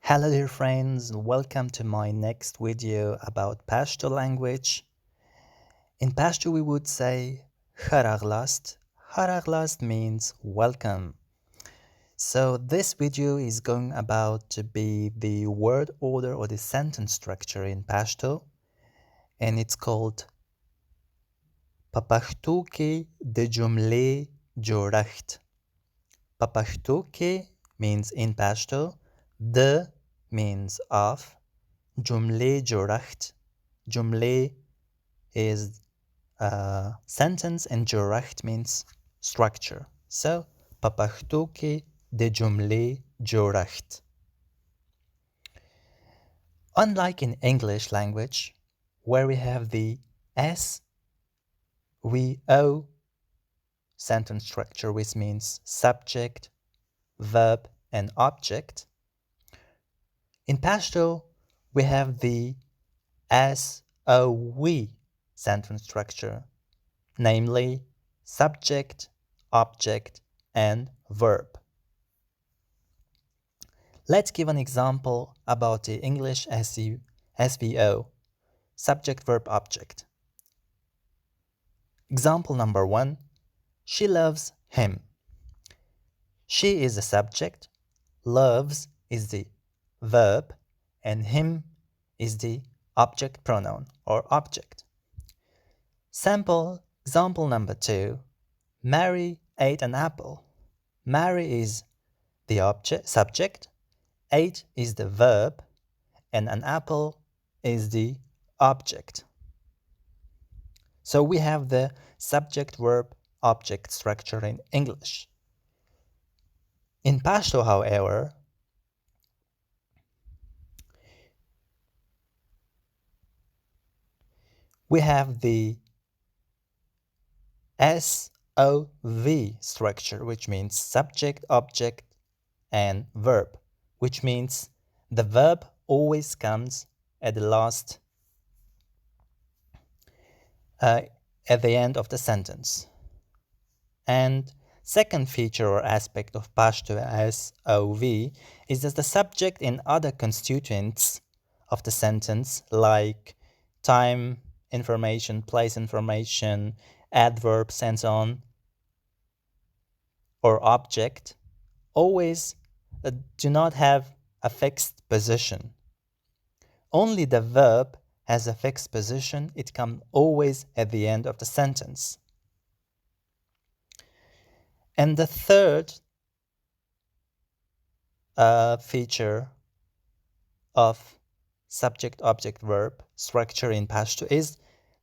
Hello dear friends, welcome to my next video about Pashto language. In Pashto we would say Haraglast. Haraglast means welcome. So this video is going about to be the word order or the sentence structure in Pashto, and it's called Papashto ke de jumle joracht. Papashto ke means in Pashto, de means of, jumle joracht. Jumle is a sentence and joracht means structure. So, papashto ke de jumle joracht. Unlike in English language, where we have the S, V, O sentence structure, which means subject, verb, and object, in Pashto, we have the SOV sentence structure, namely subject, object, and verb. Let's give an example about the English SVO, subject, verb, object. Example number 1, she loves him. She is the subject, loves is the verb, and him is the object pronoun or object. Sample example number 2, Mary ate an apple. Mary is the subject, ate is the verb, and an apple is the object. So we have the subject-verb-object structure in English. In Pashto, however, we have the SOV structure, which means subject, object, and verb, which means the verb always comes at the last, at the end of the sentence. And second feature or aspect of Pashto SOV is that the subject and other constituents of the sentence, like time information, place information, adverbs, and so on, or object, always do not have a fixed position. Only the verb has a fixed position. It comes always at the end of the sentence. And the third feature of subject-object-verb structure in Pashto is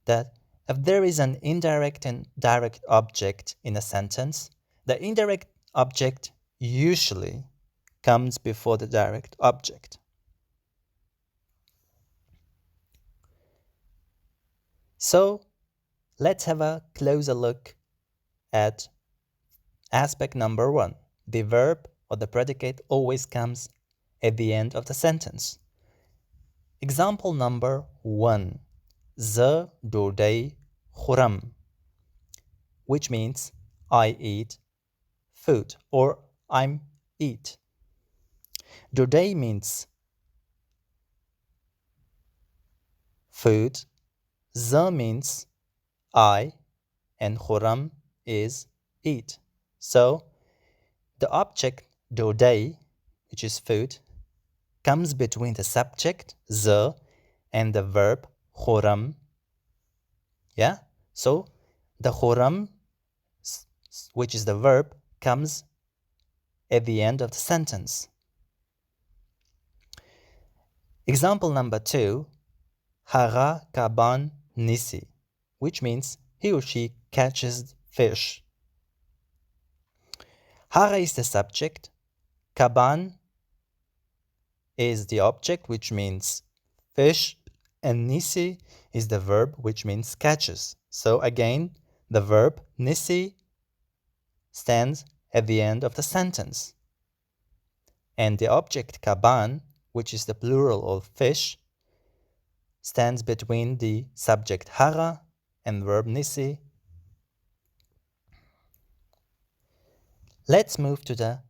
that if there is an indirect and direct object in a sentence, the indirect object usually comes before the direct object. So let's have a closer look at aspect number 1. The verb or the predicate always comes at the end of the sentence. Example number 1, Z dodai khuram, which means I eat food or I'm eat. Dodai means food, Z means I, and khuram is eat. So the object dodai, which is food, comes between the subject Z and the verb khuram. Yeah, so the khuram, which is the verb, comes at the end of the sentence. Example number 2, Hara kaban nisi, which means he or she catches fish. Hara is the subject, kaban is the object, which means fish, and nisi is the verb, which means catches. So again, the verb nisi stands at the end of the sentence. And the object kaban, which is the plural of fish, stands between the subject hara and verb nisi. Let's move to the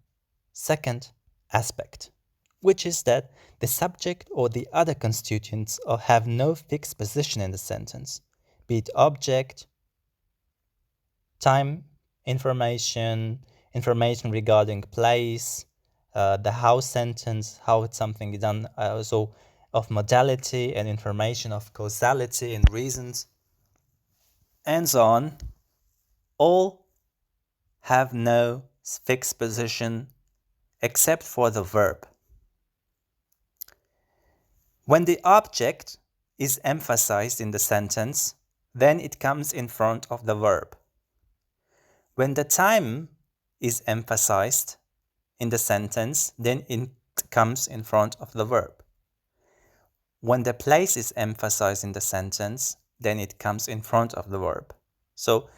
second aspect which is that the subject or the other constituents have no fixed position in the sentence, be it object, time, information regarding place, the how sentence, how it's something done, also of modality and information of causality and reasons, and so on, all have no fixed position except for the verb. When the object is emphasized in the sentence, then it comes in front of the verb. When the time is emphasized in the sentence, then it comes in front of the verb. When the place is emphasized in the sentence, then it comes in front of the verb. So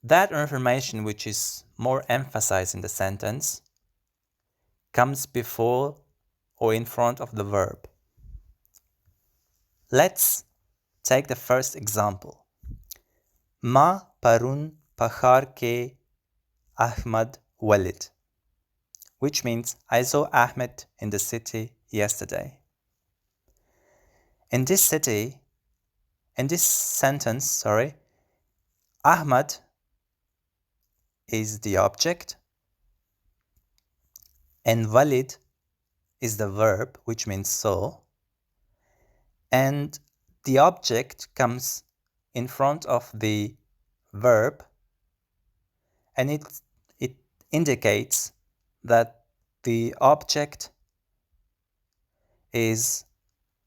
that information which is more emphasized in the sentence comes before or in front of the verb. Let's take the first example. Ma parun pahar ke Ahmad Walid, which means I saw Ahmed in the city yesterday. In this sentence, Ahmad is the object and Walid is the verb, which means so. And the object comes in front of the verb, and it indicates that the object is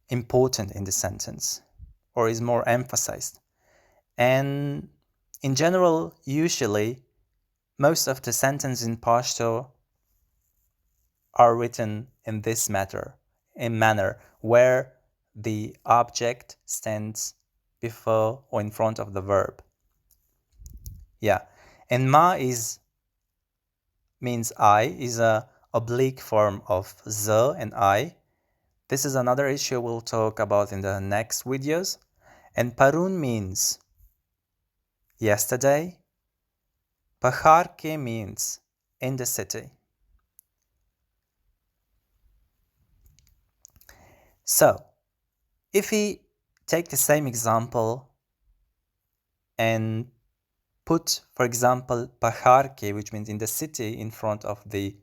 important in the sentence or is more emphasized. And in general, usually, most of the sentences in Pashto are written in this manner where the object stands before or in front of the verb. Yeah, and ma means I, is a oblique form of the and I. This is another issue we'll talk about in the next videos. And parun means yesterday. Bahar ke means in the city. So, if we take the same example and put, for example, Bahar ke, which means in the city, in front of the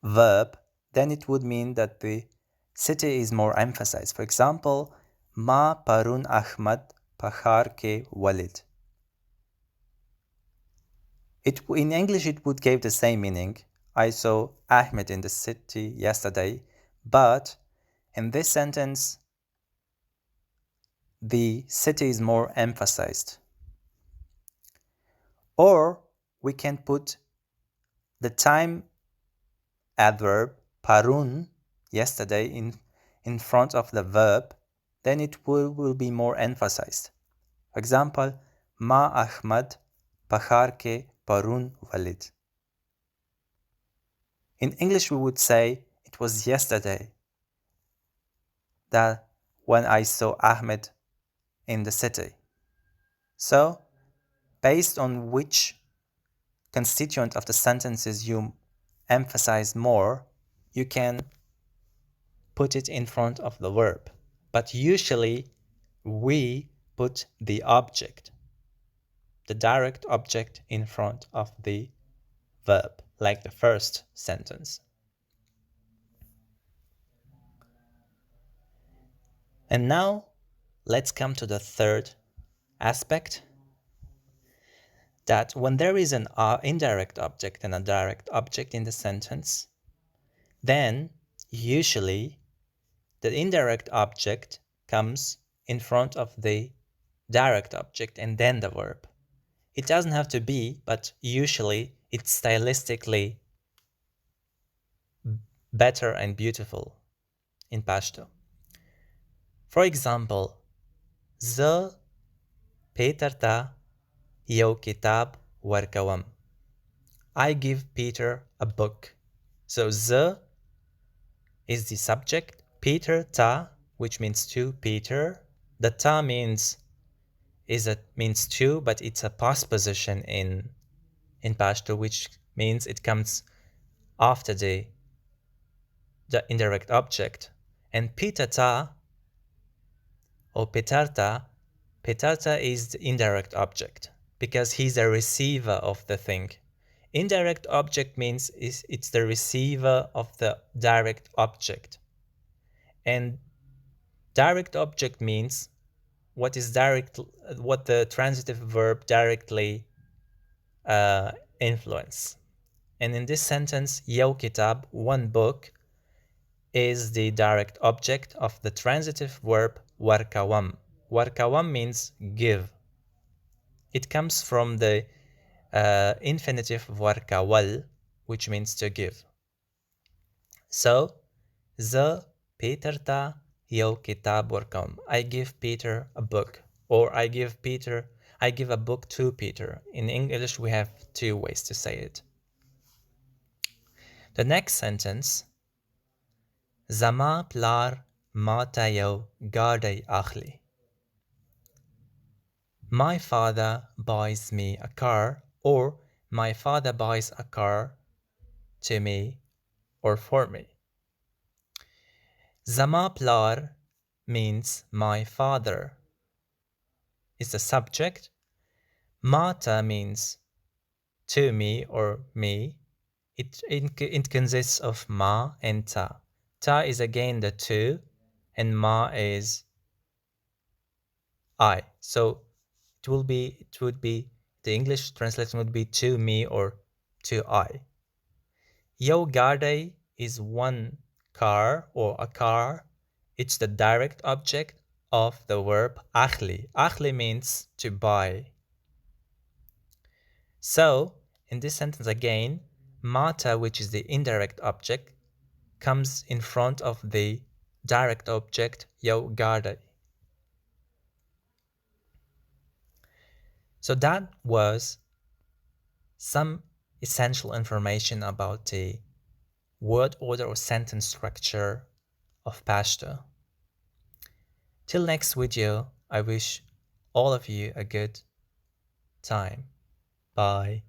verb, then it would mean that the city is more emphasized. For example, Ma parun Ahmad Bahar ke Walid. In English, it would give the same meaning. I saw Ahmed in the city yesterday, but in this sentence, the city is more emphasized. Or we can put the time adverb parun, yesterday, in front of the verb, then it will be more emphasized. For example, Ma Ahmad Bahar ke parun Walid. In English, we would say it was yesterday that when I saw Ahmed in the city. So, based on which constituent of the sentences you emphasize more, you can put it in front of the verb. But usually, we put the object, the direct object, in front of the verb, like the first sentence. And now, let's come to the third aspect, that when there is an indirect object and a direct object in the sentence, then usually the indirect object comes in front of the direct object and then the verb. It doesn't have to be, but usually it's stylistically better and beautiful in Pashto. For example, Z Peter ta yau kitab warkawam. I give Peter a book. So Z is the subject, Peter ta, which means to Peter. The ta means to, but it's a past position in Pashto, which means it comes after the the indirect object. And pitata or petarta is the indirect object because he's a receiver of the thing. Indirect object means it's the receiver of the direct object. And direct object means what the transitive verb directly influence. And in this sentence, Yaw kitab, one book, is the direct object of the transitive verb warkawam. Warkawam means give. It comes from the infinitive warkawal, which means to give. So, the Peterta Yaw kitab warkawam. I give Peter a book, or I give a book to Peter. In English, we have two ways to say it. The next sentence, Zama plar mata yaw gardai akhli. My father buys me a car, or my father buys a car to me or for me. Zama plar means my father is the subject. Mata means to me or me. It consists of ma and ta. Ta is again the to, and ma is I. So it would be the English translation would be to me or to I. Yo garde is one car or a car. It's the direct object of the verb akhli. Akhli means to buy. So in this sentence again, mata, which is the indirect object, comes in front of the direct object yo garde. So that was some essential information about the word order or sentence structure of Pashto. Till next video, I wish all of you a good time. Bye.